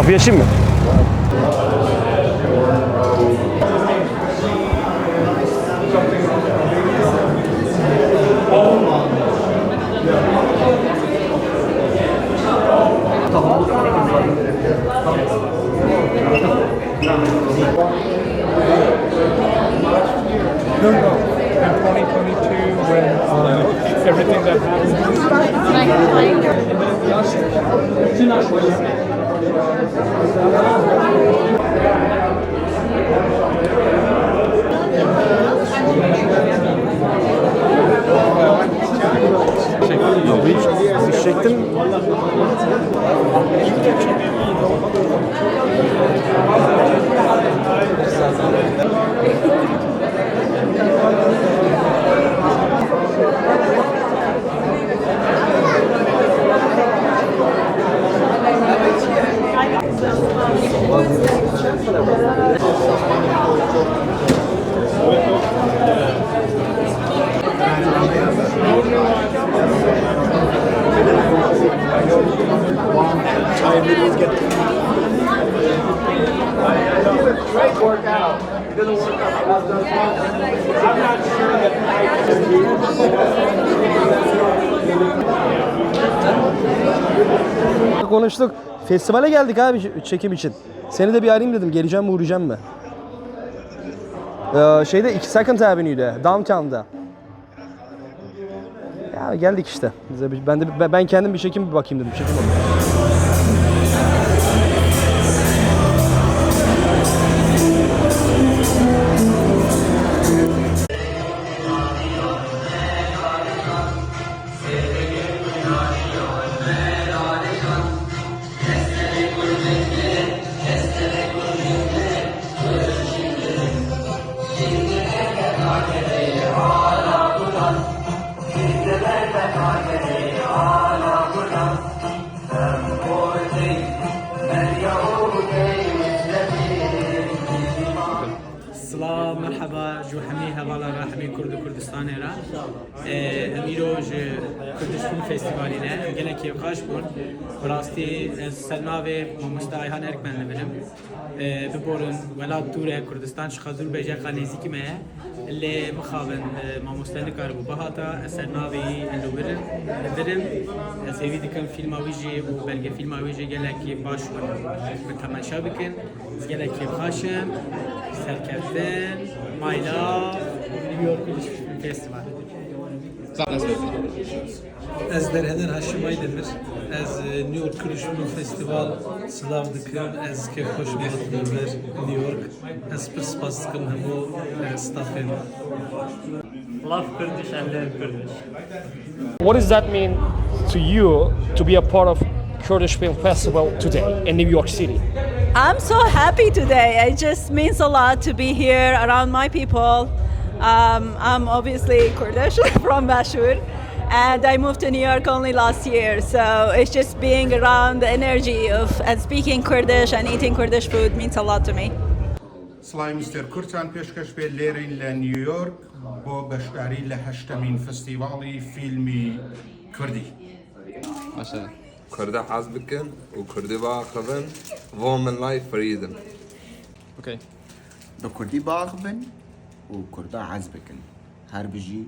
Kapıyı açayım mı? No, no. In 2022, when everything that Düşecektim. Great workout. It doesn't work out. I'm not sure that Konuştuk. Festivale geldik abi çekim için. Seni de bir arayayım dedim. Geleceğim mi uğrayacağım mı? Şeyde 2 Second Avenue'de, Downtown'da. Ya geldik işte. Ben kendim bir çekim bir bakayım dedim. Çekim bakayım. سلام مرحبا جو حميها بالا را حمي كرد كردستان را امیروج کردش فیلم فستیوالیه گله کی خاش بود براستی سرناوی ماموستای هان ارک من لبنم ببورن ولاد دوره کردستان شخازور بجا قنیزی کی مه اللي مخابن ماموستان کاربو بهاتا سرناوی لبرن لبرن زیوی دکم فیلم اویجی و بلگه فیلم اویجی گله کی باش به تماشا بکن گله کی خاشم سرکردن مایلا نیویورک فیلم فستیوال Ez derheden Haşim Aydemir. Ez New York Film Festival sılav dikim. Ez ke hoş buldum New York. Ez pir spas dikim hemu stafên. Love Kurdish and learn Kurdish. What does that mean to you to be a part of Kurdish Film Festival today in New York City? I'm so happy today. It just means a lot to be here around my people. I'm obviously Kurdish from Bashur, and I moved to New York only last year. So it's just being around the energy of and speaking Kurdish and eating Kurdish food means a lot to me. سڵای مستر کورتان پێشکەش بێت لێرەین لە نیویۆرک بۆ بەشداری لە 8مین فستیڤاڵی فیلمی کوردی. Kürde haz bikin û Kurdî biaxivin, vo min lay firîdin. بە کوردی باخ بن و کوردا حەز بکن هەر بژی